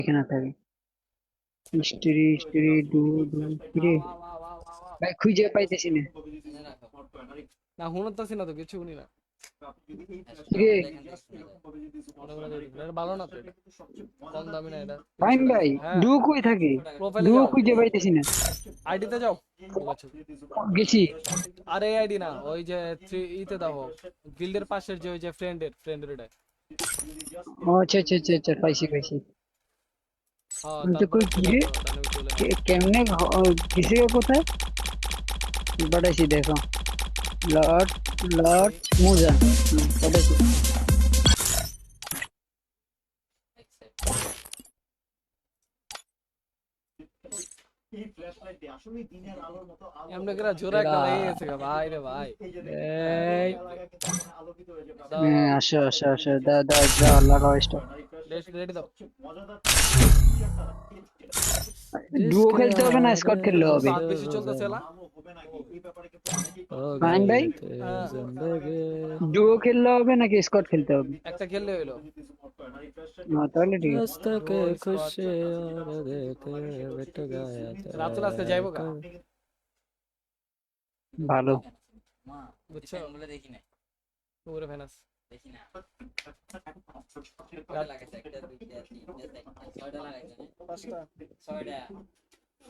এখানে থাকে স্ত্রী স্ত্রী দু দু কিরে ভাই খুঁজে পাইতেছি না না শুনতেছি না তো কিছু শুনি না কিরে ভালো না তো এটা কম দামি না এটা ফাইন 300 টাকা ভাই হ্যাঁ ডু কই থাকে প্রোফাইলে ডু যাও খুঁজে পাইতেছি না আইডিতে যাও ও আচ্ছা গেছি আরে আইডি না ওই যে ইতে দাও গিল্ডের পাশের যে ওই যে ফ্রেন্ডের এটা ও আচ্ছা আচ্ছা আচ্ছা আচ্ছা পাইছি পাইছি হ্যাঁ আমি তো তারপরে কই ফিল আপ কিরে করো ডানে চলে যাও কেমনে গেছে কোথায় পাঠাইছি দেখো লর্ড লর্ড মুজা পাঠাইছি এমনি করে জোরে একটা লেগে গেছে গা ভাই রে ভাই এই দাও আসো আসো আসো দা দা যা লাগাও স্টপ রেডি দাও ডুও जिसके খেলতে হবে না স্কট आगे খেললে হবে সাত বেশি চলতেছে না हो ফাইন गई ভাই थे जिंदगी ডুও খেললে হবে নাকি স্কট খেলতে হবে একটা খেললে হইলো তাহলে ঠিক আছে रास्ते के खुशी और देते बिट गया রাতুল আজকে যাইবো গা ভালো বুঝছো দেখি না পুরো ফেনাস দেখি না কয়টা লাগাইছে একটা দুইটা তিনটা চারটা ছয়টা লাগাইছে ছয়টা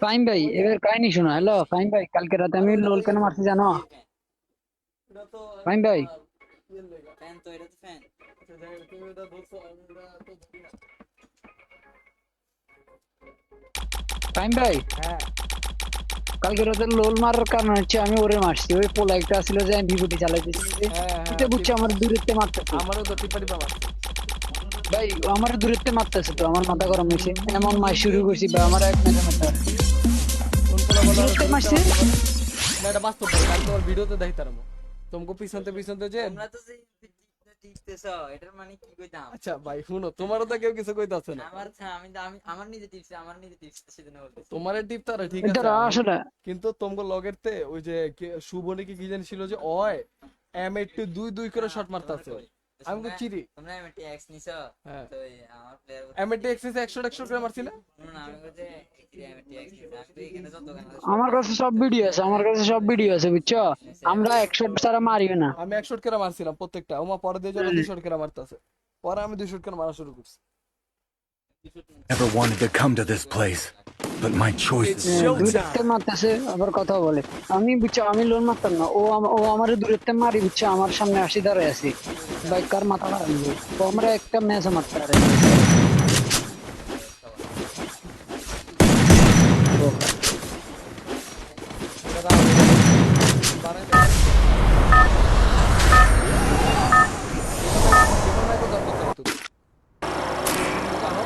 ফাইন ভাই এবার কাহিনী শোনো হ্যালো ফাইন ভাই কালকে রাতে আমি লোল কেন মারছি জানো এটা তো ফাইন ভাই ফ্যান তো এটা তো ফ্যান তুমি এটা ধরছো আমরা তো ধরি না ফাইন ভাই হ্যাঁ কালকে রাতে লোল মারার কারণ হচ্ছে আমি ওরে মারছি ওই পোলা একটা ছিল যে আমি ভিভোটি চালাইতেছি এটা বুঝছো আমার দূরত্বে মারতেছে আমারও তো টিপা টিপা মারছে ভাই আমার দূরত্বে মারতেছে তো আমার মাথা গরম হয়েছে এমন মার শুরু করছি বা আমার এক মেরে মারতে কোন কোন বলা দূরত্বে মারছে না এটা বাস্তব ভাই কাল তোমার ভিডিওতে দেখাই তারমু তোমাকে পিছনতে যে তোমরা তো সেই টিপতেছ এটার মানে কি কইতাম আচ্ছা ভাই শুনো তোমারও তো কেউ কিছু কইতাছে না আমি আমার নিজে টিপছি সেজন্য বলতেছি তোমার টিপ তারা ঠিক এটা আছে আসলে কিন্তু তোমাকে লগের তে ওই যে শুভ নাকি কি জানি ছিল যে ওই M82 দুই দুই করে শট মারতাছে আমি তো চিরি তোমরা এমটি এক্স নিছো হ্যাঁ তো আমার প্লেয়ার M80 এক্সেস 100 করে মারছি না আমি বলতে এমটি এক্স নিছো আমি তো এখানে যত গান আমার কাছে সব ভিডিও আছে আমার কাছে সব ভিডিও আছে বুঝছো আমরা 100 ছাড়া মারিও না আমি 100 করে মারছিলাম প্রত্যেকটা ওমা পরে দিয়ে যারা 200 করে মারতাছে পরে আমি 200 করে মারা শুরু করছি Never wanted to come to this place, but my choice is দূরত্বে মারতেছে আবার কথা বলে আমি বুঝছো আমি লোন মারতাম না ও আমার দূরত্বে মারি বুঝছো আমার সামনে আসি দাঁড়ায় আছে ভাই কার মাথা খারাপ ও আমরা একটা ম্যাচ মারতে পারে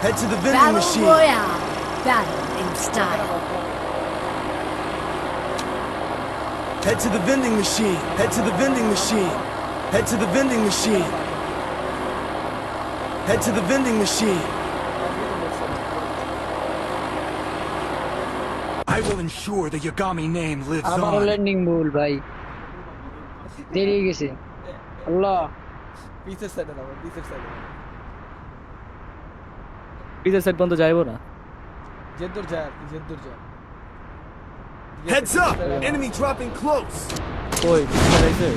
head to the vending Battle machine. Royale. Battle in style. Head to the vending machine. Head to the vending machine. Head to the vending machine. Head to the vending machine. I will ensure the Yagami name lives আবারও on. Landing ভুল ভাই দেরি হয়ে গেছে আল্লাহ পিসের সাইডে দাও পিসের সাইডে পিছের সাইড পর্যন্ত যাইবো না জেদ্দুর যায় আর কি জেদ্দুর যায় Heads up! Enemy dropping close. কই যাইছে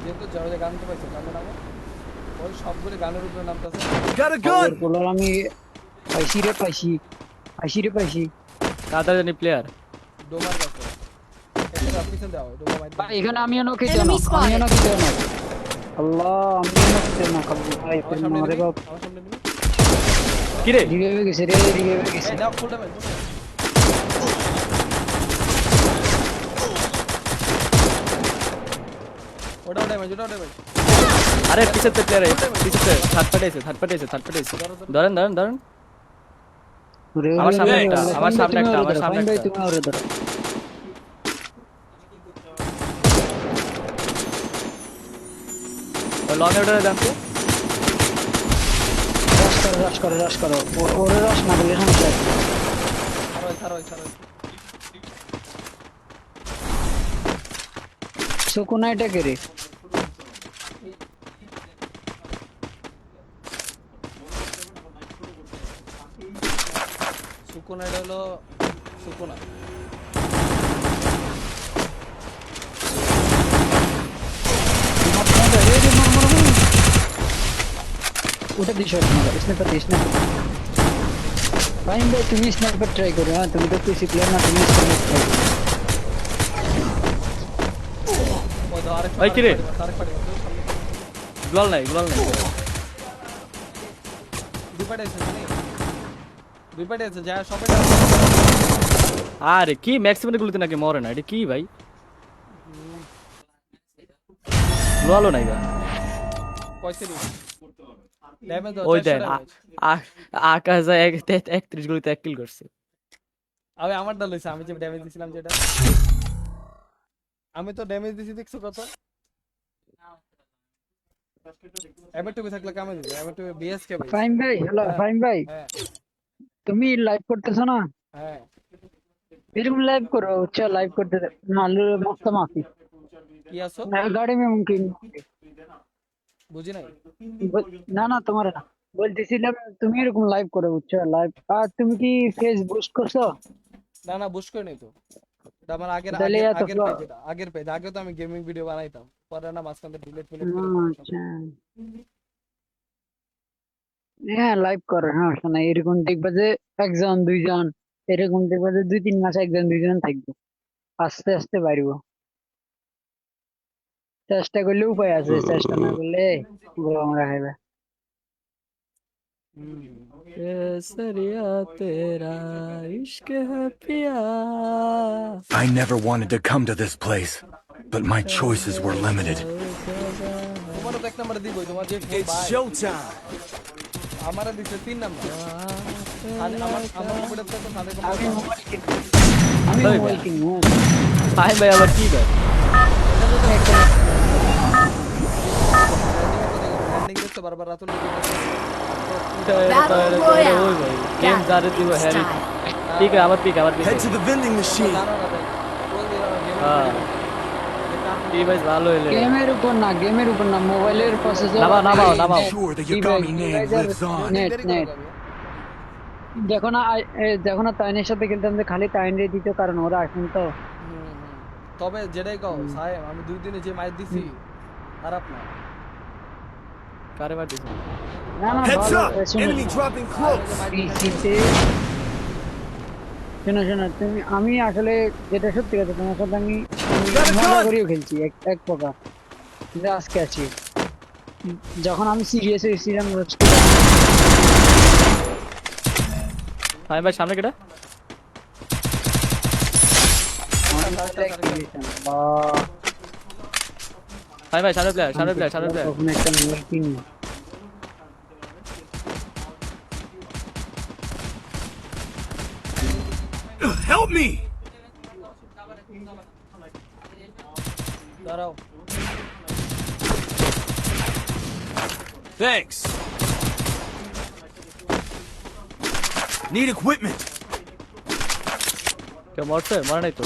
জেদ্দুর যায় ওই যে গান তো পাইছে গানের নামে ওই সবগুলো গানের উপরে নামতাছে Got a খবর gun. বলার আমি পাইছি রে পাইছি কাদা জানি প্লেয়ার ডোমার কাছে এটা পিছন দাও ডোমা মাইর ভাই এখানে আমিও নকি জানো Enemy spotted. আমিও নকি জানো আল্লাহ আমিও নকি জানো খাবো ভাই আমার সামনে মারে বাপ আমার সামনে নিবি কি রে রিভাইভ গেছে রে রিভাইভ গেছে এই দাও ফুল ড্যামেজ ওটাও ড্যামেজ আরে পিছের প্লেয়ার পিছের থার্ড পাঠাইছে ধরেন ওরে আমার ওরে সামনে ওরে একটা, ওরে, আমার ফাইন সামনে ভাই, একটা, তুমি আমার ওরে ধরো, সামনে ফাইন ভাই একটা। তুমি ওরে ধরো লং অর্ডারে দেন তো রাশ করো ওরে রাশ না করলে সমস্যা আছে। ছাড়ো সুকুনা এটা কে রে সুকুনা, এটা হলো সুকুনা। ওটা দিস স্নাইপার দিস না। ফাইন ভাই তুমি স্নাইপার ট্রাই করো। হ্যাঁ তুমি তো পিসি প্লেয়ার না, তুমি স্নাইপার ট্রাই করো। ওই তো আরেক ভাই, কিরে? আরেক পাড়ি আছে। গ্লোয়াল নাই, গ্লোয়াল নাই। দুই পাড়ি আছে জানি। দুই পাড়ি আছে, যা সবাই আরে কি ম্যাক্সিমাম গুলোতে নাকি মরে না, এটা কি ভাই? গ্লোয়ালও নাই ভাই। পয়সা দিই। ড্যামেজ দাও, ওই 400 দেন ড্যামেজ। আকাশ 31 গুলিতে 1 কিল করছে। আমি আমারটা লইছি, আমি যে ড্যামেজ দিছিলাম যেটা। আমি তো ড্যামেজ দিছি দেখছো কত? এমএটুকু থাকলে কামে দিবে, এমএটুকু বিএসকে ভাই। ফাইন ভাই, হ্যালো ফাইন ভাই, হ্যাঁ তুমি লাইভ করতেছো না? হ্যাঁ। এরকম লাইভ করো, চল লাইভ করতে দে। না মস্ত মাফি কি আছো? গাড়ি में मुमकिन। বুঝি নাই। না না তোমার না, বলতেছিলাম তুমি এরকম লাইভ করো, বুঝছো? লাইভ। আর তুমি কি ফেস বুস্ট করছো? না না, বুশ করে নাই তো। এটা আমার আগের তাহলে আগের এত আগের পেজ, এটা আগের পেজ। আগে তো আমি গেমিং ভিডিও বানাইতাম, পরে না মাঝখানে ডিলিট করে আচ্ছা হ্যাঁ লাইভ করো, হ্যাঁ শোনা। এরকম দেখবা যে একজন দুইজন, এরকম দেখবা যে 2-3 মাস একজন দুইজন থাকবে, আস্তে আস্তে বাড়বো। চেষ্টা করলে উপায় আছে, চেষ্টা না করলে আমরা খাইবে। केसरिया तेरा इश्क है पिया। I never wanted to come to this place, but my choices were limited. তোমারও তো 1 নাম্বার দিবই, তোমার যে ফোন It's ভাই। showtime. আমারে দিছে 3 নাম্বার। আর আমার কম্পিউটার তো সাথে আমি কম্পিউটার। মোবাইল কিনবো, আমি ওই মোবাইল কিনবো। ভাই ভাই আবার কি ভাই? ট্রেন্ডিং দেখছো বারবার রাতুল Battle ওই Royale. ভাই গেম জারে দিব Battle হ্যারি। style. ঠিক আছে, আবার পিক আবার pick. Head to the vending machine. জানো না ভাই। বল দিও হ্যাঁ। গেম। এই ভাই ভালো হইলে। গেমের উপর না, গেমের উপর না, মোবাইলের প্রসেসর। নামাও। Sure the Yagami name lives on. Net দেখো না, দেখো না তাইনের সাথে খেলতাম যে খালি তাইন রে দিত, কারণ ওরা এখন তো তবে যেটাই কও সাহেব, আমি 2 দিনে যে মাইর দিছি খারাপ না। কারে মার দিছে? না না Heads ভালো। up! Enemy dropping close. শোনো তুমি, আমি আসলে যেটা সত্যি কথা, তোমার সাথে আমি Got a মজা gun! করেও খেলছি এক প্রকার, কিন্তু আজকে আছি যখন আমি সিরিয়াস হয়েছিলাম। ভাই ভাই সামনে কেটা? ভাই ভাই সামনে প্লেয়ার। তখন একটা মোবাইল কিনি। Help me! দাঁড়াও। Thanks. Need equipment. কেউ মরছে? মরে নাই তো।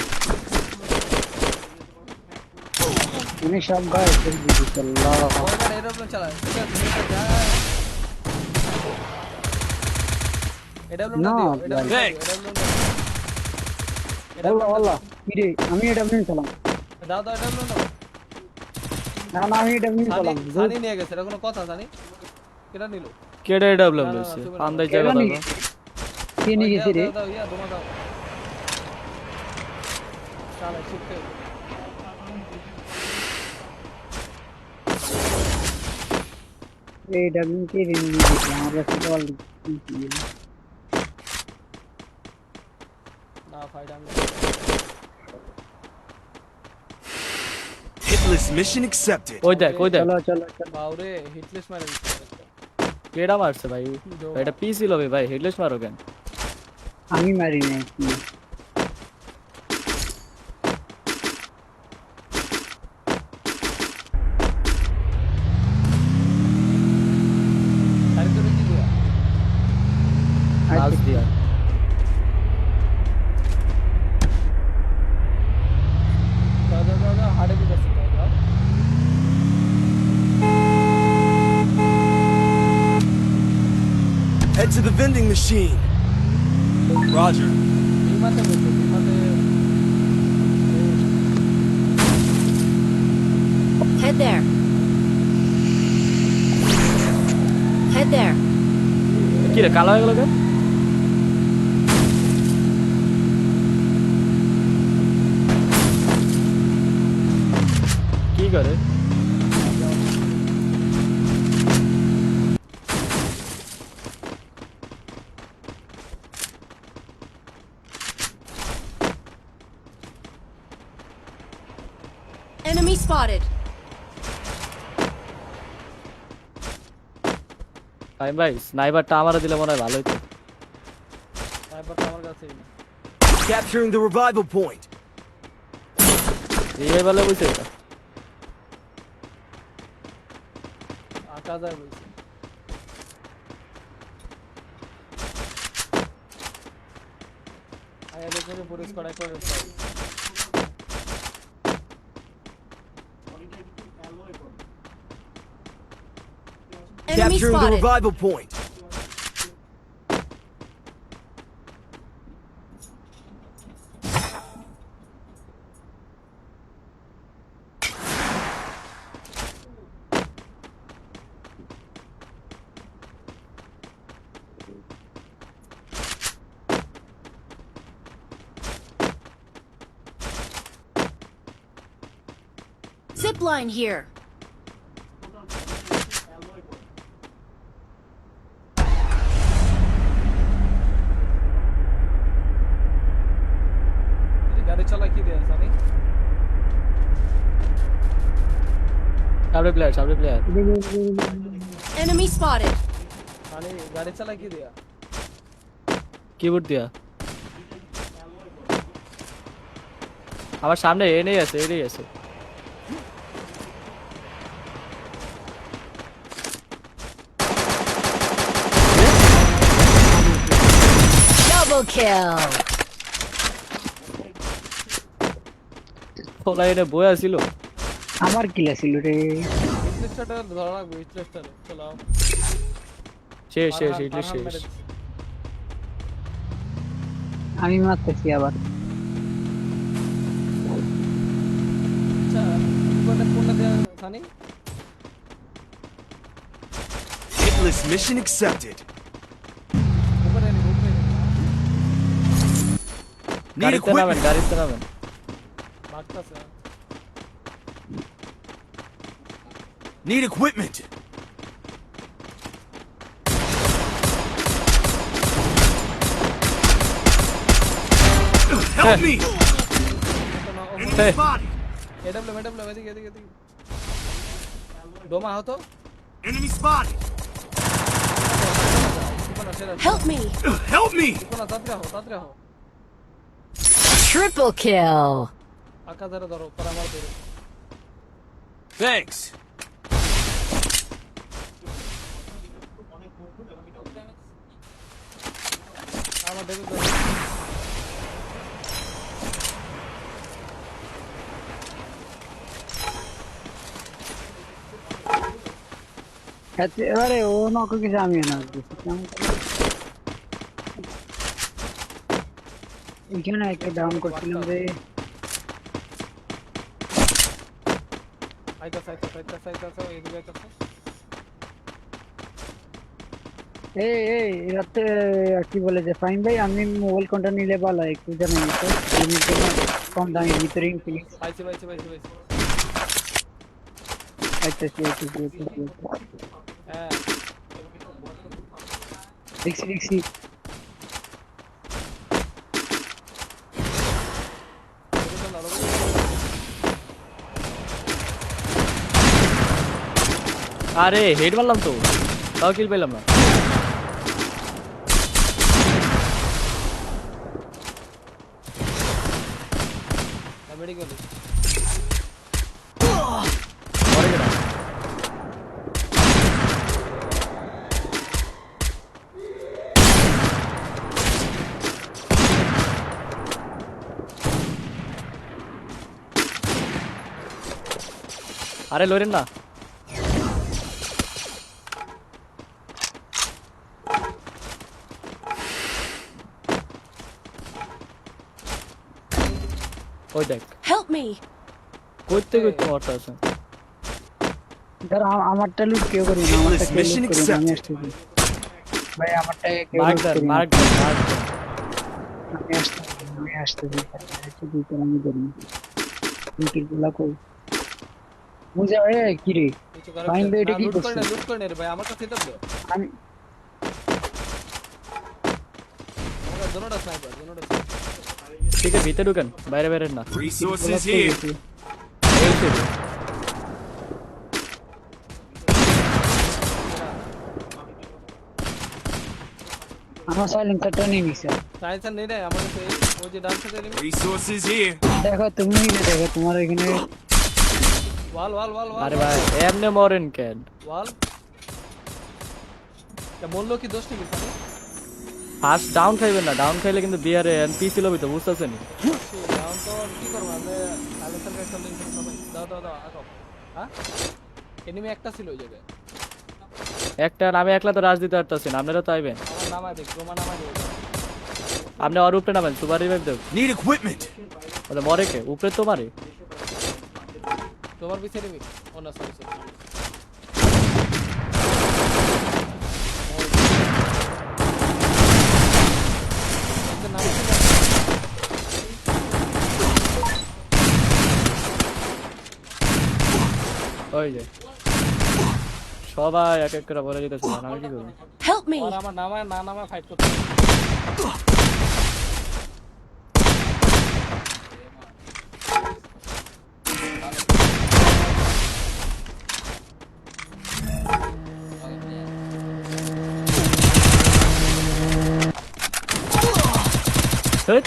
আমি সব গায়ে ফেলে দিয়েছি। আল্লাহ ওইবার এরোপ্লেন চালায়, ঠিক আছে যা। এডব্লিউ না না, দিও, আল্লাহ আল্লাহ কিরে, আমি এটা নিয়ে চলাম। দাও এডব্লিউ নাও। না না আমি এটা নিয়ে চলাম। সানি নিয়ে গেছে, এটা কোনো কথা সানি? কেটা নিল? কেডে ডেভেলপ হইছে। আন্দাজ জায়গা দাও। কে নিয়ে গেছি রে? দাও ইয়া তোমার দাও। চালা শিখতে। এটা আমি কে নিয়ে গেছি? আমার কাছে তো অলরেডি না ফাইট আমি। Hitless mission accepted. ওই দেখ। চলো। বাউরে হিটলেস মারে দিচ্ছে। কেডা মারছে ভাই? এটা পিসি লবে ভাই, হেডলেস মারো কেন? আমি মারি নাই। সারি তো কি দিয়া? লাজ দিয়া। দাও হাড়ে দিতেছে দাও। Head to the vending machine. Roger. বিমাতে বসে বিমাতে Head there. Head there. কি রে কালো হয়ে গেল কেন? কি করে? Enemy spotted. ভাই স্নাইপারটা আমারে দিলে মনে হয় ভালো হতো। স্নাইপারটা আমার কাছেই Capturing the revival point. এই বলে বুঝছে এটা। আকাজায় বলছে আগে দেখে পুলিশ কড়াই করে Enemy Capturing the spotted. revival point. Zip line here. গাড়ি চালা কি দেয় জানি সামনে প্লেয়ার। Enemy spotted. মানে গাড়ি চালা কি দেয়া কিবোর্ড দিয়া। আমার সামনে এনেই আছে। Double kill. ওলা এনে বয়া ছিল। আমার কিলা ছিল রে। ইটলিস্টারটা ধরা রাখবো ইটলিস্টারে চলো শেষ ইটলি শেষ। আমি মারতেছি আবার। আচ্ছা কোনটা কোনটা দেয়া জানি Hitless mission accepted. উপরে নি Need equipment. গাড়িতে নামেন। বাগতাছে Need equipment. Help me! Enemy spotted. AW এদিকে ডোমা হতো Enemy spotted. কোনা সেরা Help me. Help me! কোনা তাড়াতাড়ি হও Triple kill. আকাজারে ধরো পরে আমার ধরো Thanks. আমার দেখো এবারে ও নক কিছু আমিও না এখানে একটা ডাউন করছিলাম রে। আইতাছে এদিকে আইতাছে এই রাতে কি বলে যে ফাইন ভাই আমি মোবাইল কোনটা নিলে ভালো হয় একটু জানেন তো কম দামের ভিতরে ইনফিনিক্স পাইছি আইতেছি হ্যাঁ দেখছি আরে হেড মারলাম তো, তাও কিল পেলাম না। মেডিকেল পরে গেলাম। আরে লরেন না, ওই দেখ Help me! করতে করতে মরতে আছে। ধর আমারটা লুট কেউ করি না, আমারটা কেউ Mission লুট করি না, আমি accepted. আসতেছি। ভাই আমারটা কেউ মার্ক লুট দেন করি না, মার্ক দেন মার্ক দেন। আমি আসতেছি। একটু দুইটা আমি ধরি লুটের গুলা কই বুঝা কি রে কিছু করে ফাইন ভাই, না, এটা কি লুট করে করছে? না, লুট করে না রে ভাই, আমার কাছে দাও। আমি আমার জোনটা স্নাইপার, জোনটা ঠিক আছে ভিতরে ঢুকেন, বাইরে বাইরে না। Resources here. এই সে। আমার সাইলেন্সারটা নিয়ে নিছে। সাইন্সার নেই রে আমার কাছে, ওই যে ডান সাইডে এনিমি। Resources here. দেখো তুমি নিয়ে দেখো তোমার এখানে ওয়াল ওয়াল ওয়াল ওয়াল আরে ভাই এমনে মরেন কেন? ওয়াল। তা বললো কি দোষ নাকি খালি? ফার্স্ট ডাউন খাইবেন না, ডাউন খাইলে কিন্তু বিয়ারে পিসি লবি তো বুঝতেছেন। ডাউন তো কি করবো আমরা, সাইলেন্সার কে একটা লিংক সবাই দাও দাও দাও আগাও। হ্যাঁ এনিমি একটা ছিল ওই জায়গায়, একটা আমি একলা তো রাজ দিতে পারতাছি না, আপনারা তো আইবেন। আমার নামায় দেখ, রোমা নামায় দেখ। আপনি আর উপরে নামেন, সুপার রিভাইভ দেব। Need equipment. ওটা মরে কে? উপরে তো মারে। তোমার পিছে এনিমি। ও না সরি সরি। ওই যে সবাই এক এক করে বলে দিতেছে, আমি কি করব? Help me! আর আমার নামায় না নামায় ফাইট করতে হবে। হেট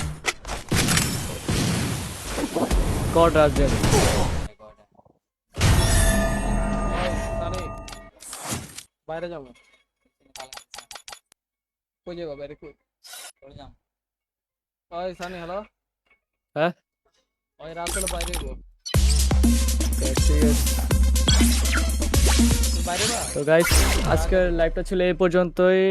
গড রাজ দেন। সানি বাইরে যাবো, কই যাবো বাইরে কই? চলে যাও। ওই সানি হ্যালো, হ্যাঁ ওই রাত হলে বাইরে যাবো, ঠিক আছে। তুই বাইরে বা তো গাইস আজকের লাইভটা ছিল এই পর্যন্তই,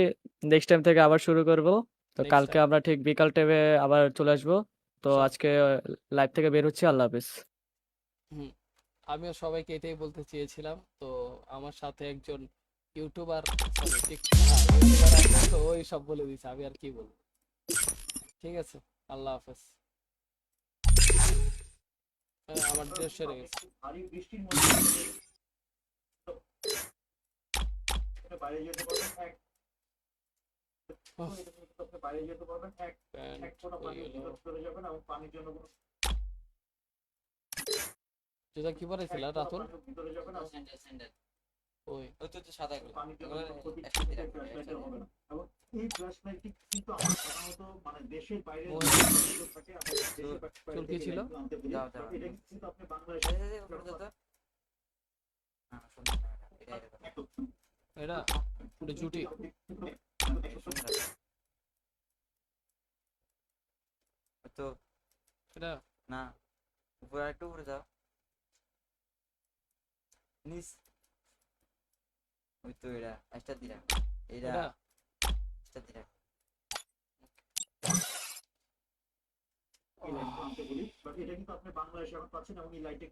নেক্সট টাইম থেকে আবার শুরু করব। তো Next কালকে time. আমরা ঠিক বিকাল টাইমে আবার চলে আসবো। তো আজকে লাইভ থেকে বের হচ্ছি, আল্লাহ হাফেজ। আমিও সবাইকে এটাই বলতে চেয়েছিলাম। তো আমার সাথে একজন ইউটিউবার ইউটিউবার আছে, তো ওই সব বলে দিছে, আমি আর কি বলবো। ঠিক আছে, আল্লাহ হাফেজ। আমার ড্রেস সেরে গেছে। যেটা কি পরেছিল রাতুল? স্যান্ডেল স্যান্ডেল ওই ওই তো সাদা গুলো এগুলো একসাথে রাখো, একসাথে। চুল কি ছিল? দাও দাও এই উপরে দাও তো। হ্যাঁ সুন্দর, এটাই দেখো। এটা ওটা জুটি। সুন্দর। ওই তো এটা না, উপরে একটু উপরে যাও, নিস। ওই তো এটা স্টার দিরা, এটা এটা স্টার দিরা। বলি বাট এটা কিন্তু আপনি বাংলাদেশে এখন পাচ্ছেন এবং এই লাইটে